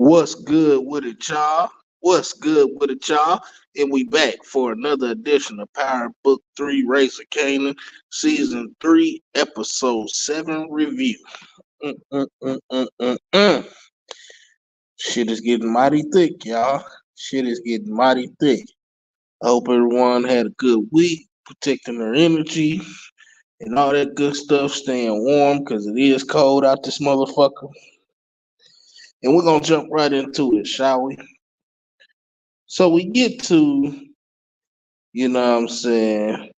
What's good with it, y'all? What's good with it, y'all? And we back for another edition of Power Book 3 Raisin Kanan, Season 3, Episode 7 review. Mm, mm, mm, mm, mm, mm. Shit is getting mighty thick, y'all. Shit is getting mighty thick. I hope everyone had a good week, protecting their energy and all that good stuff, staying warm because it is cold out this motherfucker. And we're going to jump right into it, shall we? So we get to, what I'm saying,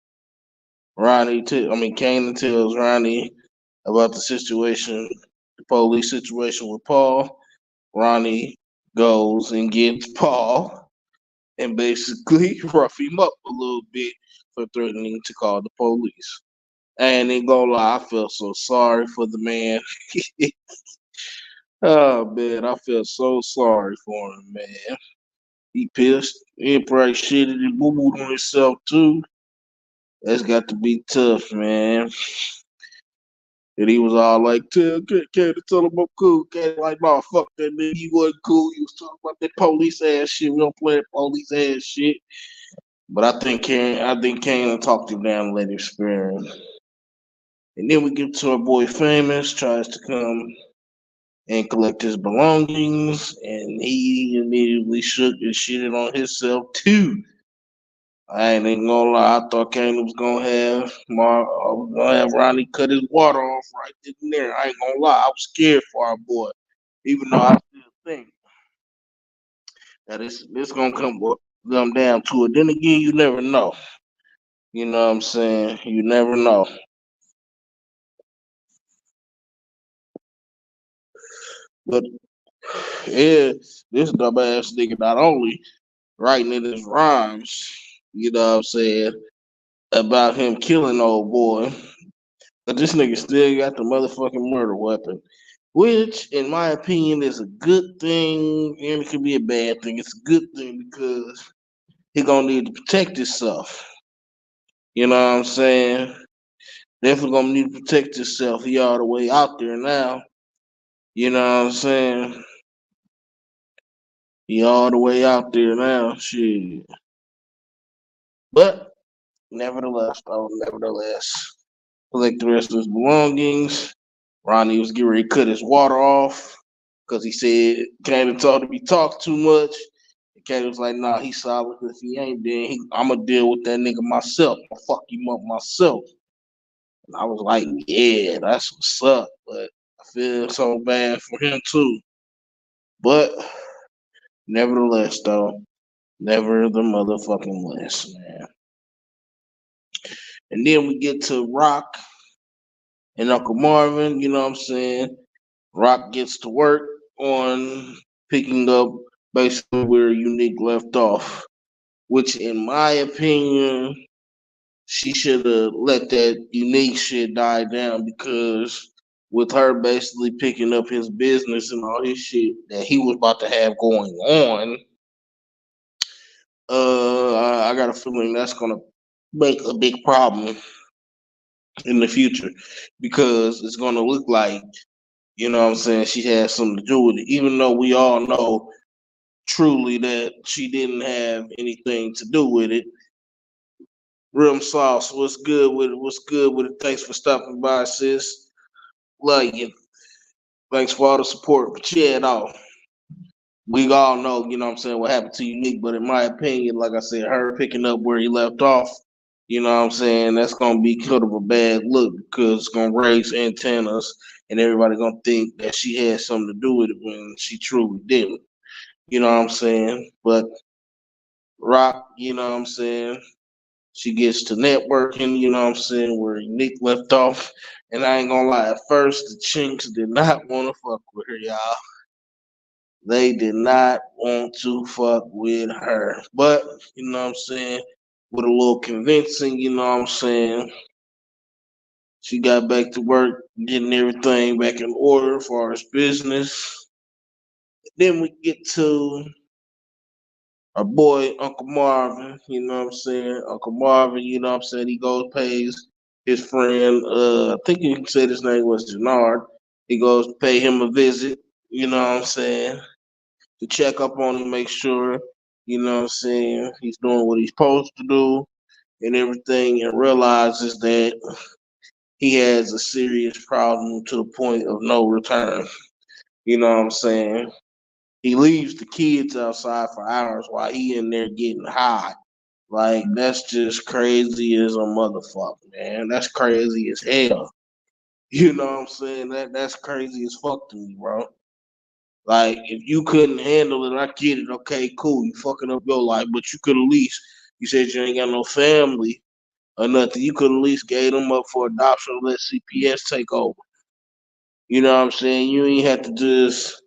Kanan tells Ronnie about the situation, the police situation with Paul. Ronnie goes and gets Paul and basically rough him up a little bit for threatening to call the police. And ain't gonna lie, I felt so sorry for the man. Oh man, I felt so sorry for him, man. He pissed. He probably shitted and boo booed on himself too. That's got to be tough, man. And he was all like, tell him I'm cool. Can't like, no, fuck that nigga. He wasn't cool. He was talking about that police ass shit. We don't play that police ass shit. But I think Kane talked him down and let him spare him. And then we get to our boy Famous, tries to come and collect his belongings, and he immediately shook and shitted on himself too. I ain't even gonna lie. I thought Kane was gonna have Ronnie cut his water off right then and there. I ain't gonna lie. I was scared for our boy, even though I still think that it's gonna come down to it. Then again, you never know. You know what I'm saying? You never know. But yeah, this dumbass nigga not only writing in his rhymes, you know what I'm saying, about him killing old boy, but this nigga still got the motherfucking murder weapon. Which, in my opinion, is a good thing, and it could be a bad thing. It's a good thing because he gonna need to protect himself. You know what I'm saying? Definitely gonna need to protect himself. He all the way out there now. You know what I'm saying? He all the way out there now. Shit. But nevertheless, collect the rest of his belongings. Ronnie was getting ready to cut his water off because he said Cannon told him he talked too much. And Cannon was like, nah, he's solid. If he ain't, then I'm going to deal with that nigga myself. I'll fuck him up myself. And I was like, yeah, that's what's up. But I feel so bad for him too. But nevertheless, though, never the motherfucking less, man. And then we get to Rock and Uncle Marvin, you know what I'm saying? Rock gets to work on picking up basically where Unique left off, which, in my opinion, she should have let that Unique shit die down because with her basically picking up his business and all his shit that he was about to have going on, I got a feeling that's gonna make a big problem in the future because it's gonna look like, you know what I'm saying, she has something to do with it, even though we all know truly that she didn't have anything to do with it. Rim Sauce, what's good with it? What's good with it? Thanks for stopping by, sis. Love you. Thanks for all the support. But yeah, no, we all know, you know what I'm saying, what happened to Unique. But in my opinion, like I said, her picking up where he left off, you know what I'm saying, that's going to be kind of a bad look because it's going to raise antennas and everybody going to think that she had something to do with it when she truly didn't. You know what I'm saying? But Rock, you know what I'm saying, she gets to networking, you know what I'm saying, where Nick left off. And I ain't gonna lie, at first the chinks did not want to fuck with her, y'all. They did not want to fuck with her. But, you know what I'm saying, with a little convincing, you know what I'm saying, she got back to work, getting everything back in order for her business. Then we get to our boy Uncle Marvin, you know what I'm saying? Uncle Marvin, you know what I'm saying? He goes pays his friend, I think he said his name was Jannard. He goes to pay him a visit, you know what I'm saying? to check up on him, make sure, you know what I'm saying, he's doing what he's supposed to do and everything, and realizes that he has a serious problem to the point of no return. You know what I'm saying? He leaves the kids outside for hours while he in there getting high. Like, that's just crazy as a motherfucker, man. That's crazy as hell. You know what I'm saying? That's crazy as fuck to me, bro. Like, if you couldn't handle it, I get it. Okay, cool. You fucking up your life, but you could at least, you said you ain't got no family or nothing. You could at least gave them up for adoption and let CPS take over. You know what I'm saying? You ain't have to just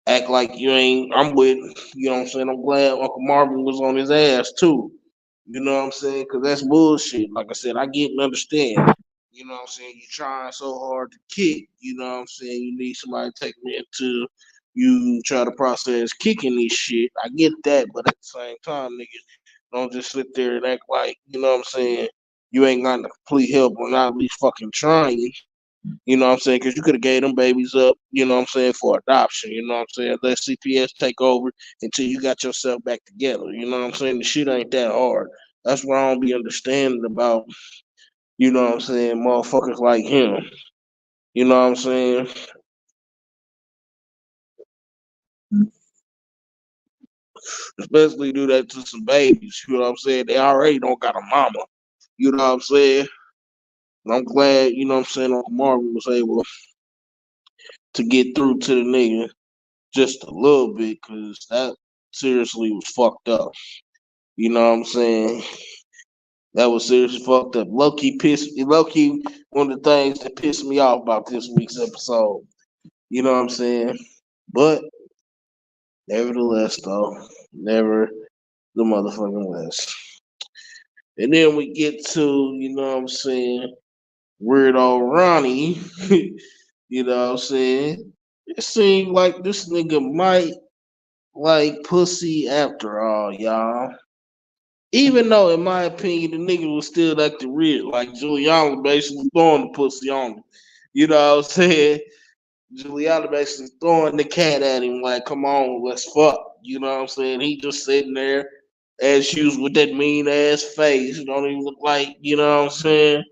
act like you ain't. I'm with, you know what I'm saying? I'm glad Uncle Marvin was on his ass too. You know what I'm saying? Because that's bullshit. Like I said, I get and understand. You know what I'm saying? You trying so hard to kick. You know what I'm saying? You need somebody to take me into you try to process kicking this shit. I get that, but at the same time, niggas, don't just sit there and act like, you know what I'm saying, you ain't got the complete help or not at least fucking trying. You know what I'm saying? Because you could have gave them babies up, you know what I'm saying, for adoption. You know what I'm saying? Let CPS take over until you got yourself back together. You know what I'm saying? The shit ain't that hard. That's what I don't be understanding about, you know what I'm saying, motherfuckers like him. You know what I'm saying? Especially do that to some babies. You know what I'm saying? They already don't got a mama. You know what I'm saying? And I'm glad, you know what I'm saying, Uncle Marvin was able to get through to the nigga just a little bit because that seriously was fucked up. You know what I'm saying? That was seriously fucked up. Low key, one of the things that pissed me off about this week's episode. You know what I'm saying? But nevertheless, though, never the motherfucking less. And then we get to, you know what I'm saying, weirdo Ronnie. You know what I'm saying? It seemed like this nigga might like pussy after all, y'all. Even though, in my opinion, the nigga was still acting weird. Like Juliana basically throwing the pussy on him. You know what I'm saying? Juliana basically throwing the cat at him like, come on, let's fuck. You know what I'm saying? He just sitting there as usual with that mean ass face. Don't even look like, you know what I'm saying?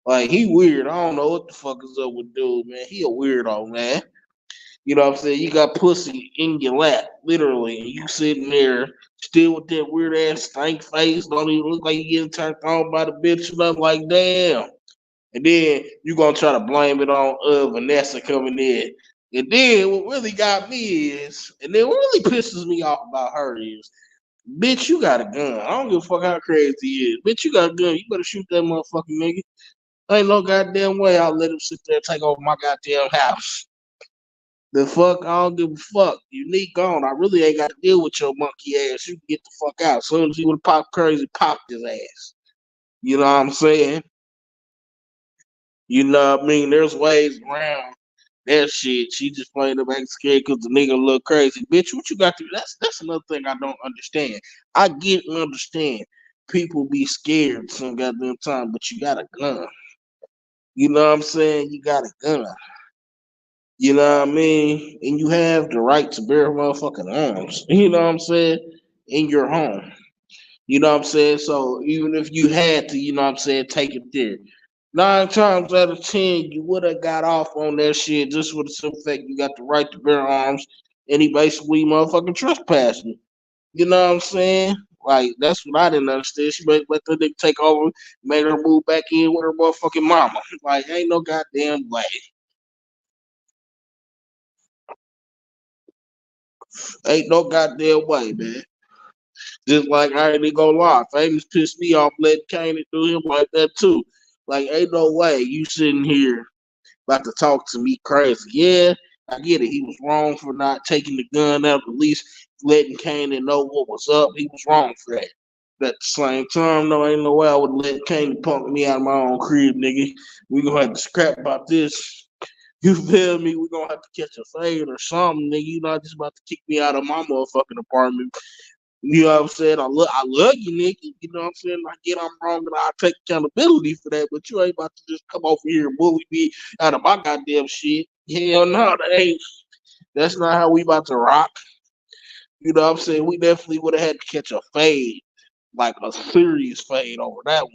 Like, he weird. I don't know what the fuck is up with dude, man. He a weirdo, man. You know what I'm saying? You got pussy in your lap, literally, and you sitting there still with that weird ass stank face. Don't even look like you getting turned on by the bitch. You look like damn. And then you gonna try to blame it on Vanessa coming in. And then what really got me is, and then what really pisses me off about her is, bitch, you got a gun. I don't give a fuck how crazy he is. Bitch, you got a gun. You better shoot that motherfucking nigga. Ain't no goddamn way I'll let him sit there and take over my goddamn house. The fuck, I don't give a fuck. Unique gone. I really ain't got to deal with your monkey ass. You can get the fuck out. As soon as he would have popped crazy, popped his ass. You know what I'm saying? You know what I mean? There's ways around that shit. She just playing the back scared because the nigga look crazy. Bitch, what you got to that's another thing I don't understand. I get and understand. People be scared some goddamn time, but you got a gun. You know what I'm saying? You got a gun. You know what I mean? And you have the right to bear motherfucking arms. You know what I'm saying? In your home. You know what I'm saying? So even if you had to, you know what I'm saying, take it there. 9 times out of 10, you would have got off on that shit just for the simple fact you got the right to bear arms, and he basically motherfucking trespassed you. You know what I'm saying? Like, that's what I didn't understand. She made let the nigga take over, made her move back in with her motherfucking mama. Like, ain't no goddamn way. Ain't no goddamn way, man. Just like I ain't even gonna lie, Famous pissed me off letting Kanan do him like that too. Like, ain't no way you sitting here about to talk to me crazy. Yeah, I get it. He was wrong for not taking the gun out, at least letting Kanan know what was up. He was wrong for that. But at the same time, no, ain't no way I would let Kanan punk me out of my own crib, nigga. We gonna have to scrap about this. You feel me? We gonna have to catch a fade or something, nigga. You not just about to kick me out of my motherfucking apartment. You know what I'm saying? I love you, nigga. You know what I'm saying? I get I'm wrong and I take accountability for that, but you ain't about to just come over here and bully me out of my goddamn shit. Hell no, that ain't that's not how we about to rock. You know what I'm saying? We definitely would have had to catch a fade, like a serious fade over that one.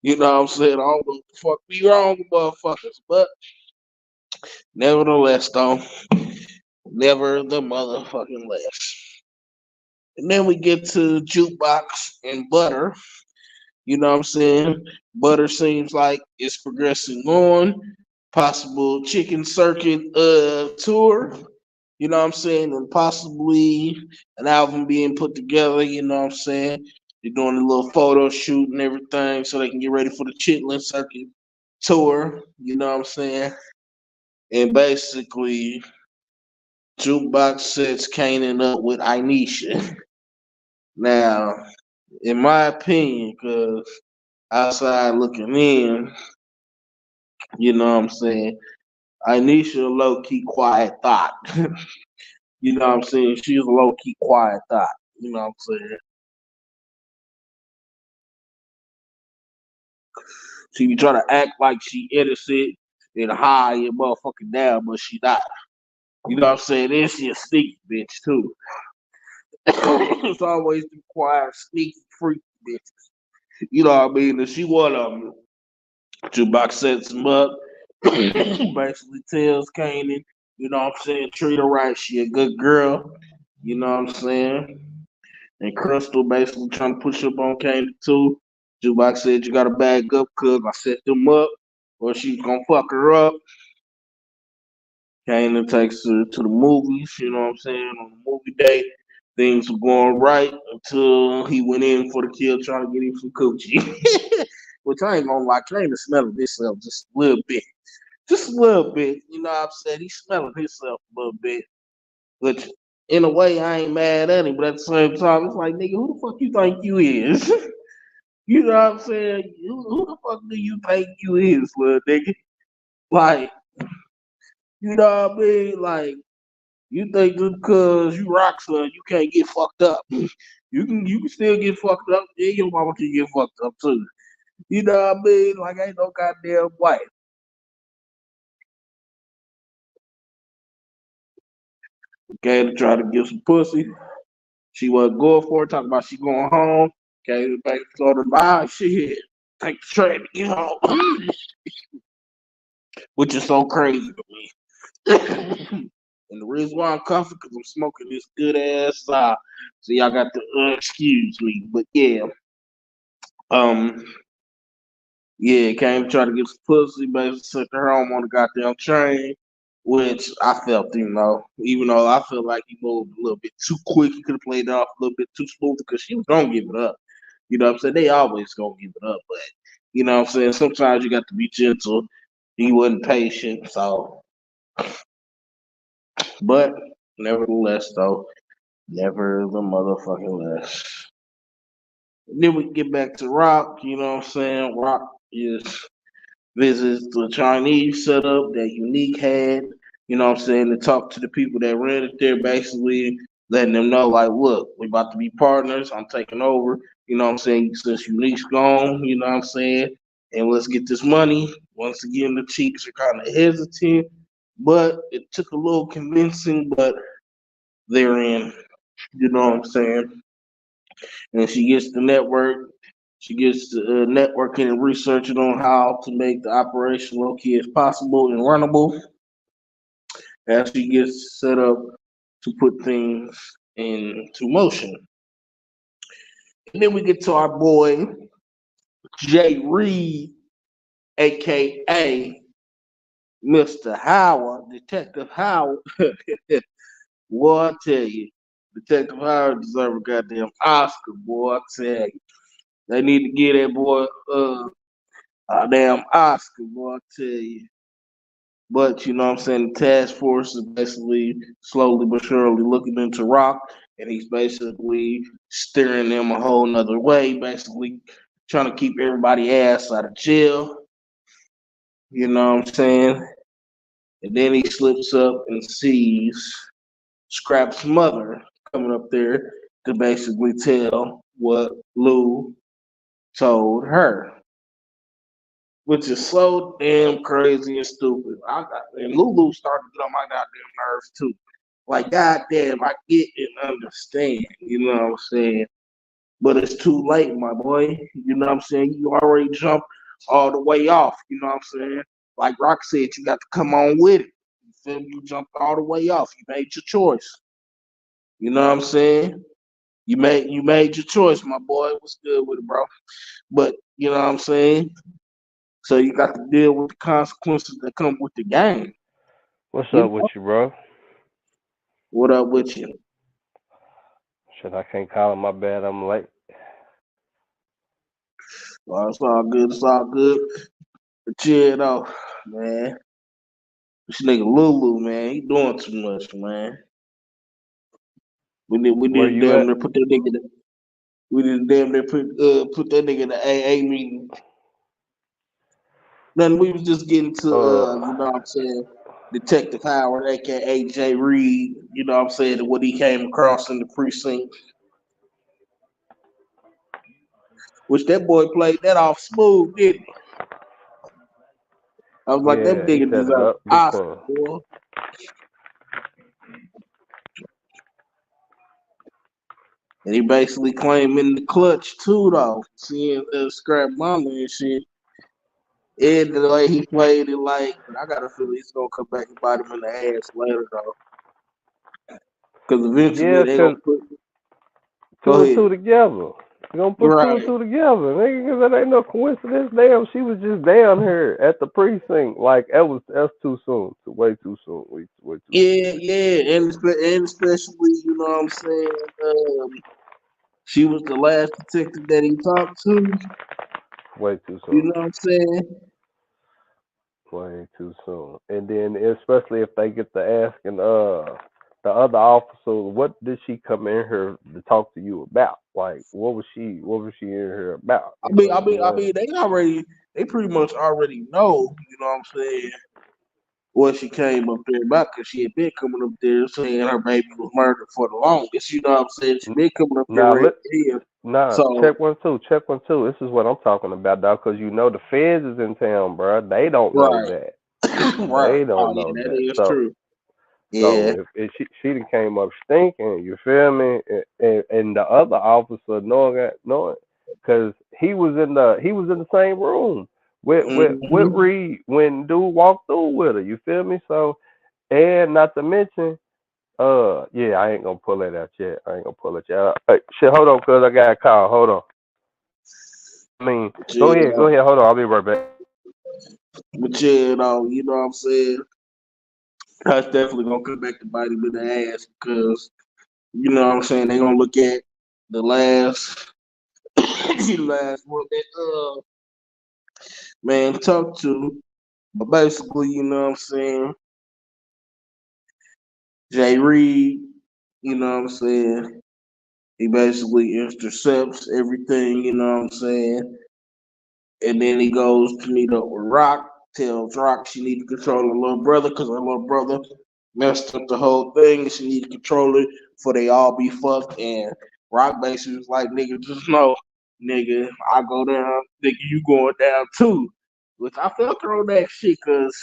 You know what I'm saying? I don't know what the fuck be wrong with motherfuckers, but nevertheless, though, never the motherfucking less. And then we get to Jukebox and Butter. You know what I'm saying? Butter seems like it's progressing on. Possible chicken circuit tour. You know what I'm saying? And possibly an album being put together, you know what I'm saying? They're doing a little photo shoot and everything so they can get ready for the Chitlin Circuit tour, you know what I'm saying? And basically, Jukebox sets Kanan up with Inisha. Now, in my opinion, because outside looking in, you know what I'm saying? Inisha low key quiet thought. You know what I'm saying? She's a low key quiet thought. You know what I'm saying? She be trying to act like she innocent and high and motherfucking down, but she not. You know what I'm saying? Then she a sneaky bitch too. It's always the quiet, sneaky, freaky bitches. You know what I mean? And she one of them. Jukebox sets him up. Basically tells Kanan, you know what I'm saying, treat her right. She a good girl. You know what I'm saying? And Crystal basically trying to push up on Kanan too. Jukebox said you gotta bag up cause I set them up or she's gonna fuck her up. Kanan takes her to the movies, you know what I'm saying, on the movie day. Things were going right until he went in for the kill trying to get him some coochie. Which I ain't gonna lie, Kanan smelling himself just a little bit. Just a little bit, you know what I'm saying? He's smelling himself a little bit. Which in a way I ain't mad at him, but at the same time it's like nigga, who the fuck you think you is? You know what I'm saying? Who the fuck do you think you is, little nigga? Like, you know what I mean? Like, you think just because you rock son, you can't get fucked up. You can still get fucked up. Yeah, your mama can get fucked up too. You know what I mean? Like, ain't no goddamn wife. Okay, to try to get some pussy. She wasn't going for it. Talking about she going home. Okay, the bank told her, bye, shit. Take the train to get home. Which is so crazy to me. And the reason why I'm comfortable because I'm smoking this good ass so y'all got to excuse me. But um, yeah, came try to get some pussy, basically sent her home on the goddamn train, which I felt, even though I feel like he moved a little bit too quick, he could have played it off a little bit too smooth because she was gonna give it up. You know what I'm saying? They always gonna give it up, but you know what I'm saying? Sometimes you got to be gentle. He wasn't patient, so but nevertheless though. Never the motherfucking less. Then we get back to Rock, you know what I'm saying? Rock is visits the Chinese setup that Unique had, you know what I'm saying, to talk to the people that ran it there, basically letting them know, like, look, we about to be partners, I'm taking over, you know what I'm saying, since Unique's gone, you know what I'm saying, and let's get this money. Once again, the Cheeks are kind of hesitant, but it took a little convincing, but they're in, you know what I'm saying? And she gets the network. She gets the networking and researching on how to make the operation low key as possible and runnable as she gets set up to put things into motion. And then we get to our boy Jay Reed, aka Mr. Howard, Detective Howard. Boy, I tell you, Detective Howard deserves a goddamn Oscar, boy. I tell you, they need to give that boy a damn Oscar, boy, I tell you. But you know what I'm saying, the task force is basically slowly but surely looking into Rock, and he's basically steering them a whole nother way, basically trying to keep everybody ass out of jail. You know what I'm saying? And then he slips up and sees Scrap's mother coming up there to basically tell what Lou told her, which is so damn crazy and stupid. And Lulu started to get on my goddamn nerves too. Like, goddamn, I get and understand. You know what I'm saying? But it's too late, my boy. You know what I'm saying? You already jumped all the way off. You know what I'm saying? Like Rock said, you got to come on with it. You feel me? You jumped all the way off. You made your choice. You know what I'm saying? You made your choice, my boy. What's good with it, bro? But you know what I'm saying? So you got to deal with the consequences that come with the game. What's You up with know you, bro? what up with you? Shit, I can't call it my bad. I'm late. Well, it's all good. It's all good. But chill though, man. This nigga Lulu, man, he doing too much, man. We Where did you damn at? near put that nigga. We did damn near put that nigga in the AA meeting. Then we was just getting to Uh, you know what I'm saying, Detective Howard, aka Jay Reed. You know what I'm saying, what he came across in the precinct, which that boy played that off smooth, didn't he? I was like, that yeah, he nigga set it deserved up an big Oscar, time. boy. And he basically claiming the clutch too, though. Seeing Scrap Mama and shit. And the way he played it, like, but I got a feeling he's gonna come back and bite him in the ass later, though. Because eventually Yeah, they gonna 'cause put. Go two and ahead. two together. You gonna put two and Right. two together, nigga? 'Cause that ain't no coincidence. Damn, she was just down here at the precinct. Like that's too soon. Way too soon. Way too soon. Yeah, yeah, and especially, you know what I'm saying. She was the last detective that he talked to. Way too You soon. know what I'm saying? Way too soon. And then especially if they get to asking the other officer, what did she come in here to talk to you about? Like what was she in here about? I You mean, I know mean, what I I'm saying? mean, they pretty much already know. You know what I'm saying? What she came up there about, because she had been coming up there saying her baby was murdered for the longest. You know what I'm saying? She been coming up there Now ready let to tell. Nah, So, check one two, check one two. This is what I'm talking about, dog. Because you know the feds is in town, bro. They don't know right, that. right. They Oh don't yeah, know that that. is So true. so Yeah. if she done came up stinking, you feel me? And the other officer knowing, because he was in the same room with Hmm. Reed when dude walked through with her. You feel me? So and not to mention, yeah, I ain't gonna pull it out yet. I ain't gonna pull it out. Hey, shit, hold on, cause I got a call. Hold on. I mean, go Yeah, ahead, go ahead. Hold on, I'll be right back. but yeah, you know what I'm saying? That's definitely gonna come back to bite him in the ass because you know what I'm saying. They gonna look at the last, the last one that man talked to, but basically, you know what I'm saying. Jay Reed, you know what I'm saying. He basically intercepts everything, you know what I'm saying. And then he goes to meet up with Rock, tells Rock she need to control her little brother because her little brother messed up the whole thing and she need to control it before they all be fucked. And Rock basically was like, nigga, just know, nigga, I go down, nigga, you going down too. Which I felt her on that shit because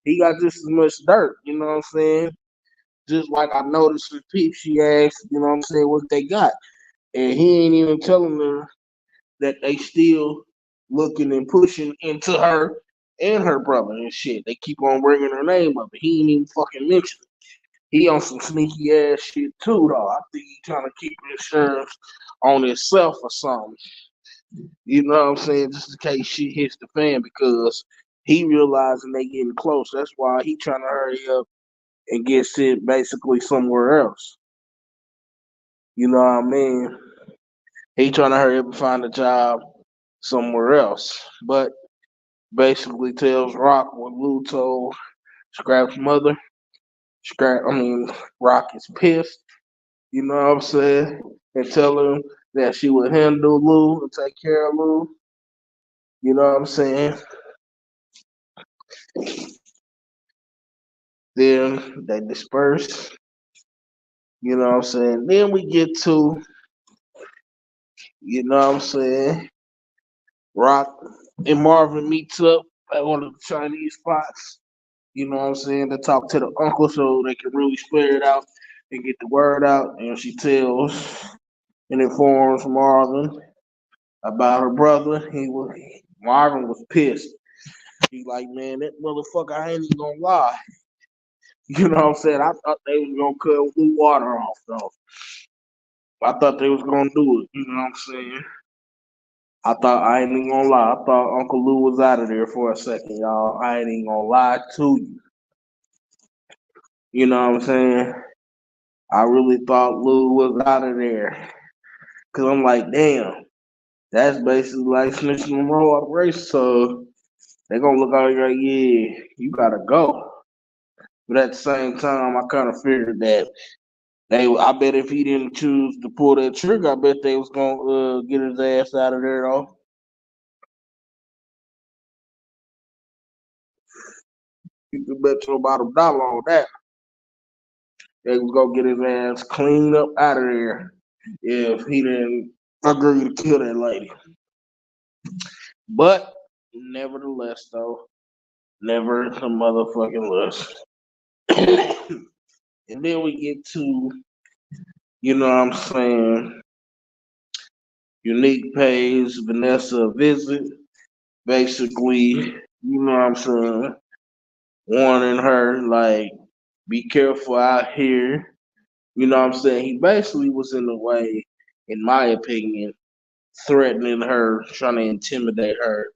he got just as much dirt, you know what I'm saying? Just like I noticed with Peep, she asked, you know what I'm saying, what they got. And he ain't even telling her that they still looking and pushing into her and her brother and shit. They keep on bringing her name up, but he ain't even fucking mention it. He on some sneaky ass shit too, though. I think he trying to keep insurance on himself or something. You know what I'm saying? Just in case shit hits the fan because he realizing they getting close. That's why he trying to hurry up and get shit basically somewhere else. You know what I mean? He trying to hurry up and find a job somewhere else. But basically tells Rock what Lou told Scrap's mother. Rock is pissed, you know what I'm saying? And tell him that she would handle Lou and take care of Lou, you know what I'm saying? Then they disperse, you know what I'm saying? Then we get to, you know what I'm saying? Rock and Marvin meets up at one of the Chinese spots. You know what I'm saying? To talk to the uncle so they can really spread it out and get the word out. And she tells and informs Marvin about her brother. Marvin was pissed. He like, man, that motherfucker, I ain't even gonna lie. You know what I'm saying? I thought they was gonna cut Blue Water off though. I thought they was gonna do it. You know what I'm saying? I ain't even gonna lie. I thought Uncle Lou was out of there for a second, y'all. I ain't even gonna lie to you. You know what I'm saying? I really thought Lou was out of there. Cause I'm like, damn, that's basically like snitching on roll out race. So they gonna look out here like, yeah, you gotta go. But at the same time, I kind of figured that I bet if he didn't choose to pull that trigger, I bet they was gonna get his ass out of there though. You can bet your bottom dollar on that. They was gonna get his ass cleaned up out of there if he didn't agree to kill that lady. But nevertheless, though, never the motherfucking less. And then we get to, you know what I'm saying, Unique pays Vanessa a visit. Basically, you know what I'm saying, warning her, like, be careful out here. You know what I'm saying? He basically was in a way, in my opinion, threatening her, trying to intimidate her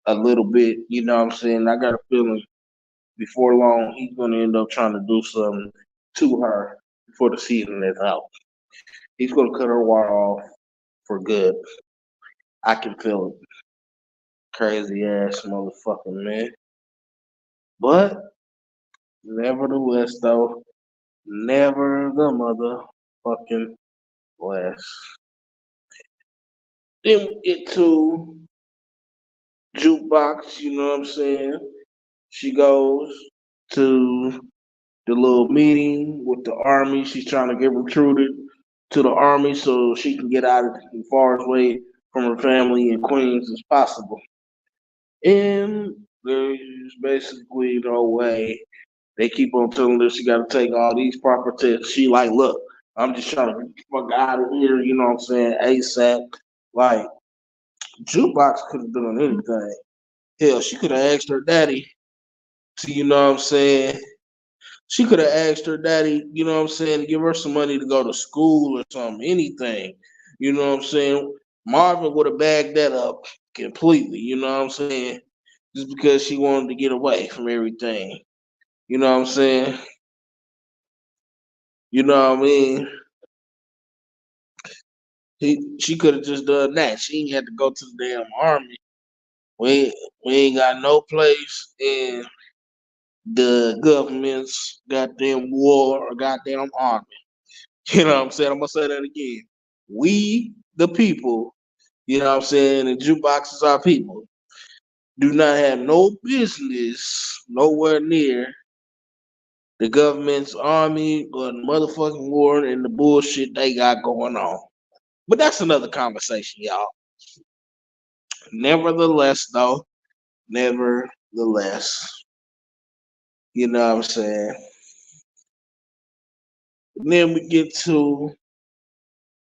a little bit. You know what I'm saying? I got a feeling before long he's gonna end up trying to do something to her before the season is out. He's gonna cut her water off for good. I can feel it. Crazy ass motherfucking man. But nevertheless though, never the motherfucking less. Then we get to jukebox, you know what I'm saying? She goes to the little meeting with the army. She's trying to get recruited to the army so she can get out of as far away from her family in Queens as possible. And there's basically no way. They keep on telling her she got to take all these proper tests. She like, look, I'm just trying to get the fuck out of here. You know what I'm saying? ASAP. Like, Jukebox could have done anything. Hell, she could have asked her daddy to, you know what I'm saying? She could have asked her daddy, you know what I'm saying, to give her some money to go to school or something, anything. You know what I'm saying? Marvin would have bagged that up completely, you know what I'm saying? Just because she wanted to get away from everything. You know what I'm saying? You know what I mean? She could have just done that. She ain't had to go to the damn army. We ain't got no place in the government's goddamn war or goddamn army. You know what I'm saying? I'm gonna say that again. We, the people, you know what I'm saying, and jukebox is our people, do not have no business nowhere near the government's army or the motherfucking war and the bullshit they got going on. But that's another conversation, y'all. Nevertheless, though, nevertheless, you know what I'm saying? And then we get to,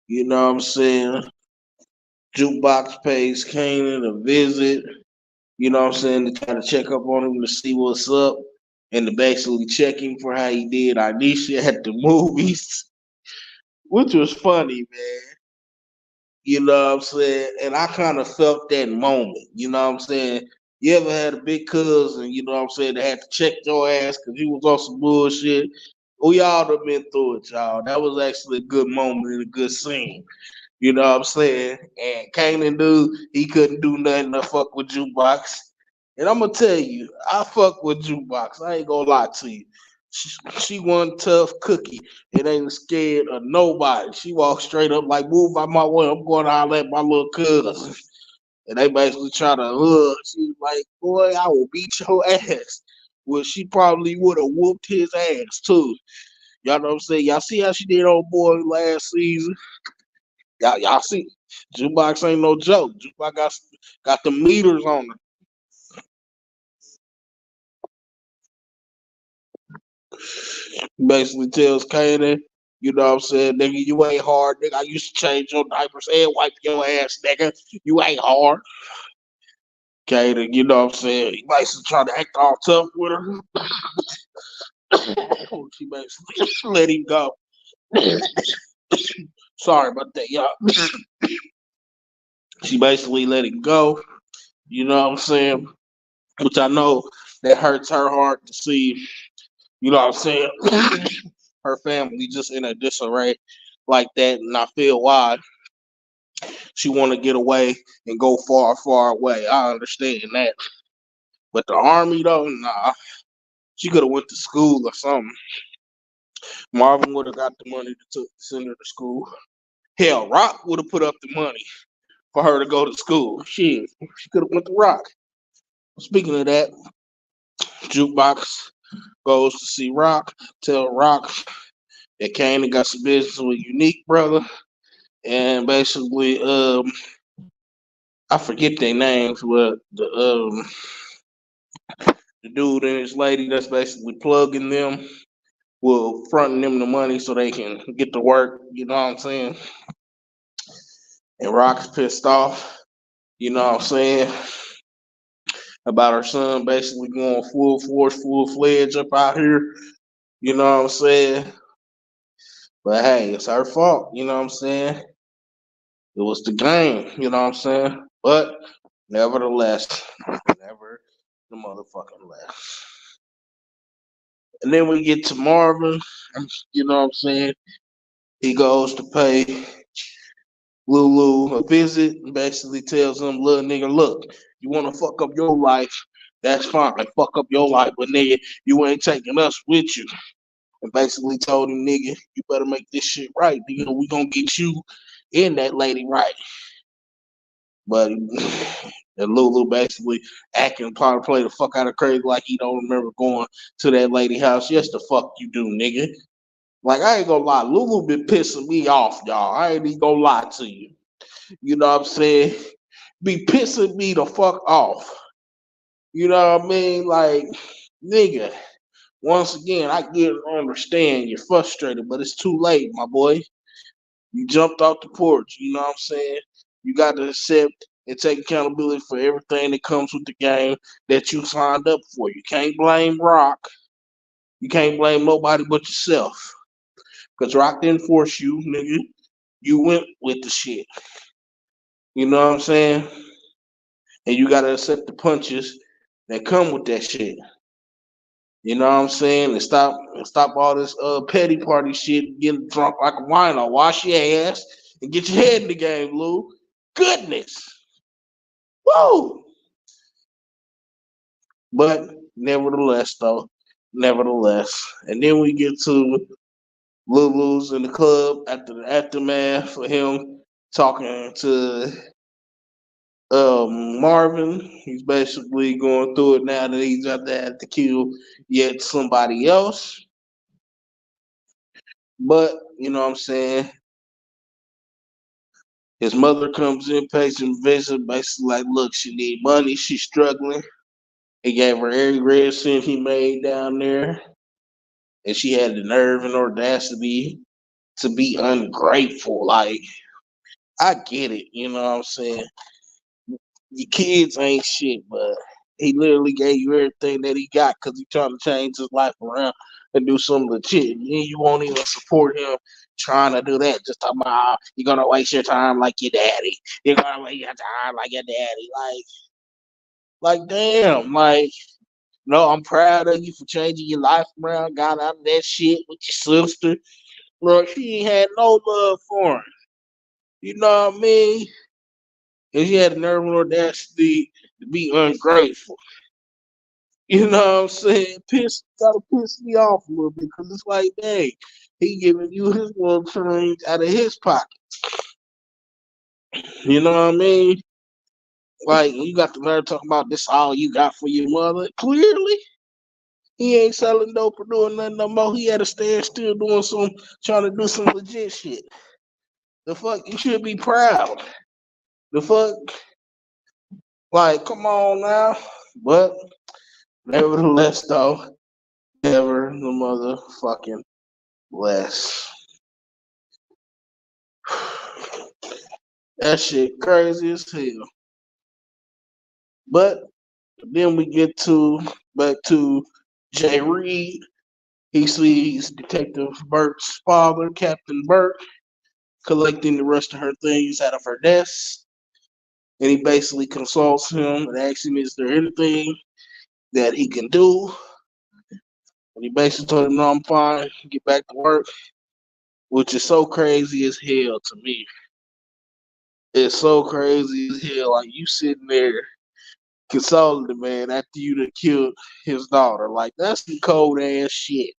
you know what I'm saying, Jukebox pays Kanan a visit, you know what I'm saying, to try to check up on him to see what's up and to basically check him for how he did Anisha at the movies, which was funny, man. You know what I'm saying? And I kind of felt that moment, you know what I'm saying? You ever had a big cousin, you know what I'm saying, that had to check your ass because you was on some bullshit? We all done been through it, y'all. That was actually a good moment and a good scene. You know what I'm saying? And Kanan dude, he couldn't do nothing to fuck with Jukebox. And I'm gonna tell you, I fuck with Jukebox. I ain't gonna lie to you. She one tough cookie. It ain't scared of nobody. She walks straight up like, move out my way. I'm going to holler at my little cousin. And they basically try to hug. She's like, boy, I will beat your ass. Well, she probably would have whooped his ass too. Y'all know what I'm saying? Y'all see how she did old boy last season? Y'all see, Jukebox ain't no joke. Jukebox got the meters on her. Basically tells Kanan, you know what I'm saying, nigga, you ain't hard, nigga. I used to change your diapers and wipe your ass, nigga. You ain't hard. Kanan, you know what I'm saying? He basically trying to act all tough with her. She basically let him go. Sorry about that, y'all. She basically let him go. You know what I'm saying? Which I know that hurts her heart to see, you know what I'm saying, her family just in a disarray like that. And I feel why she want to get away and go far, far away. I understand that. But the army, though, nah. She could have went to school or something. Marvin would have got the money to send her to school. Hell, Rock would have put up the money for her to go to school. Shit, she could have went to Rock. Speaking of that, Jukebox goes to see Rock, tell Rock that Kanan got some business with Unique brother, and basically, I forget their names, but the dude and his lady that's basically plugging them will fronting them the money so they can get to work. You know what I'm saying? And Rock's pissed off. You know what I'm saying? About her son basically going full force, full fledged up out here. You know what I'm saying? But hey, it's her fault. You know what I'm saying? It was the game. You know what I'm saying? But nevertheless, never the motherfucking less. And then we get to Marvin. You know what I'm saying? He goes to pay Lulu a visit and basically tells him, little nigga, look, you want to fuck up your life, that's fine. Fuck up your life, but nigga, you ain't taking us with you. And basically told him, nigga, you better make this shit right. You know, we gonna get you and that lady right. But and Lulu basically acting, trying to play the fuck out of crazy like he don't remember going to that lady house. Yes, the fuck you do, nigga. Like, I ain't gonna lie, Lulu been pissing me off, y'all. I ain't even gonna lie to you. You know what I'm saying? Be pissing me the fuck off. You know what I mean? Like, nigga, once again, I get understand you're frustrated, but it's too late, my boy. You jumped off the porch, you know what I'm saying? You got to accept and take accountability for everything that comes with the game that you signed up for. You can't blame Rock. You can't blame nobody but yourself. Because Rock didn't force you, nigga. You went with the shit. You know what I'm saying? And you gotta accept the punches that come with that shit. You know what I'm saying? And stop all this petty party shit, getting drunk like a wino. Wash your ass and get your head in the game, Lou. Goodness. Woo! But nevertheless, though, nevertheless. And then we get to Lulu's in the club after the aftermath for him talking to Marvin. He's basically going through it now that he's out there have to kill yet somebody else. But you know what I'm saying? His mother comes in, pays him a visit, basically like, look, she need money, she's struggling. He gave her every red cent he made down there, and she had the nerve and audacity to be ungrateful. Like, I get it, you know what I'm saying? Your kids ain't shit, but he literally gave you everything that he got because he trying to change his life around and do some legit. And you won't even support him trying to do that. Just talking about you're gonna waste your time like your daddy. You're gonna waste your time like your daddy. Like damn, like no, I'm proud of you for changing your life around, got out of that shit with your sister. Look, she ain't had no love for him. You know what I mean? And she had the nerve and audacity to be ungrateful. You know what I'm saying? Gotta piss me off a little bit because it's like, dang, he giving you his little change out of his pocket. You know what I mean? Like, you got the nerve talking about this all you got for your mother. Clearly, he ain't selling dope or doing nothing no more. He had to stand still doing trying to do some legit shit. The fuck, you should be proud. The fuck, like, come on now. But nevertheless, though, Never the motherfucking less. That shit crazy as hell. But then we get to back to Jay Reed. He sees Detective Burke's father, Captain Burke, collecting the rest of her things out of her desk. And he basically consults him and asks him, is there anything that he can do? And he basically told him, no, I'm fine, get back to work, which is so crazy as hell to me. It's so crazy as hell. Like, you sitting there consoling the man after you done killed his daughter. Like, that's some cold ass shit.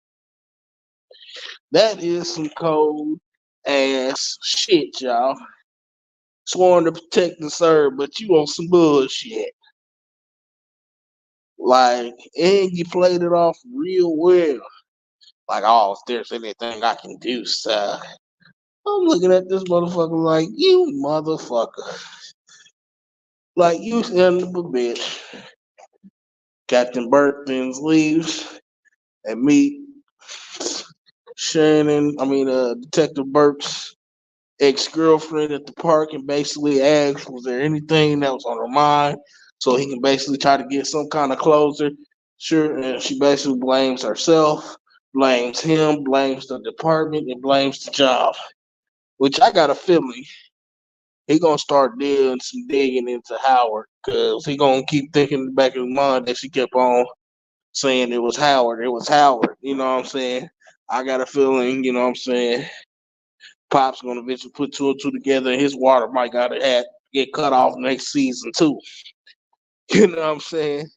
That is some cold ass shit, y'all. Sworn to protect and serve, but you on some bullshit. Like, and you played it off real well. Like, oh, if there's anything I can do, sir. I'm looking at this motherfucker like, you motherfucker. Like, you son of a bitch. Captain Burke then leaves and meet Detective Burke's ex-girlfriend at the park and basically asks, was there anything that was on her mind? So he can basically try to get some kind of closure. Sure, and she basically blames herself, blames him, blames the department, and blames the job. Which I got a feeling he gonna start digging into Howard because he gonna keep thinking in the back of his mind that she kept on saying it was Howard. It was Howard. You know what I'm saying? I got a feeling, you know what I'm saying, Pop's gonna eventually put two and two together and his water might gotta get cut off next season too. You know what I'm saying?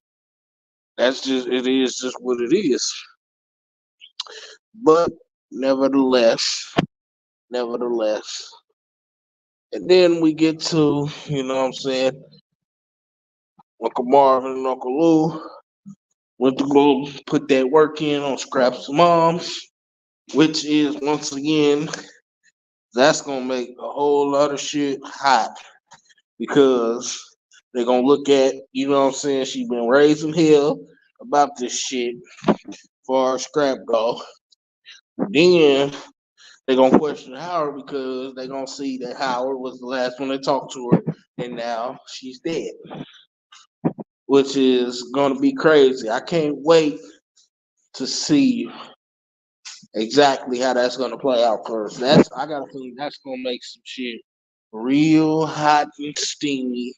It is just what it is. But nevertheless, nevertheless. And then we get to, you know what I'm saying, Uncle Marvin and Uncle Lou went to go put that work in on Scrap's moms, which is once again, that's gonna make a whole lot of shit hot because they're gonna look at, you know what I'm saying, she been raising hell about this shit for Scrap go. Then they're gonna question Howard because they're gonna see that Howard was the last one to talk to her and now she's dead. Which is gonna be crazy. I can't wait to see exactly how that's gonna play out first. I got a feeling that's gonna make some shit real hot and steamy,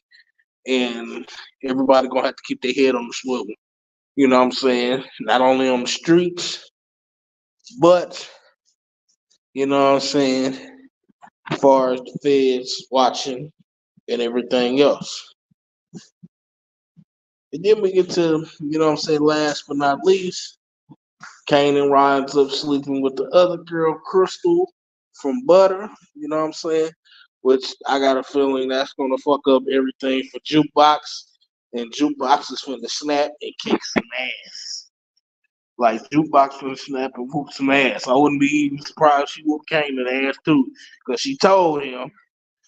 and everybody gonna have to keep their head on the swivel. You know what I'm saying? Not only on the streets, but you know what I'm saying, as far as the feds watching and everything else. And then we get to, you know what I'm saying, last but not least, Kanan winds up sleeping with the other girl, Crystal, from Butter. You know what I'm saying? Which I got a feeling that's gonna fuck up everything for Jukebox, and Jukebox is finna snap and kick some ass. Like Jukebox finna snap and whoop some ass. I wouldn't be even surprised if she whooped Kanan ass too, because she told him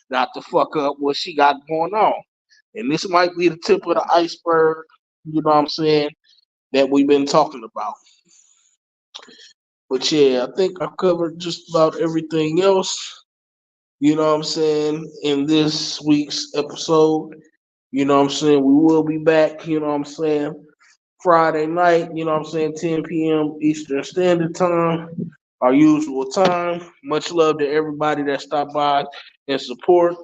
not to fuck up what she got going on. And this might be the tip of the iceberg. You know what I'm saying? That we've been talking about. But yeah, I think I covered just about everything else, you know what I'm saying, in this week's episode. You know what I'm saying? We will be back, you know what I'm saying, Friday night, you know what I'm saying, 10 p.m. Eastern Standard Time, our usual time. Much love to everybody that stopped by and support.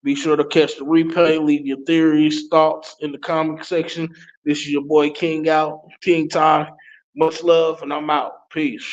Be sure to catch the replay. Leave your theories, thoughts in the comment section. This is your boy King Ty. Much love, and I'm out. Peace.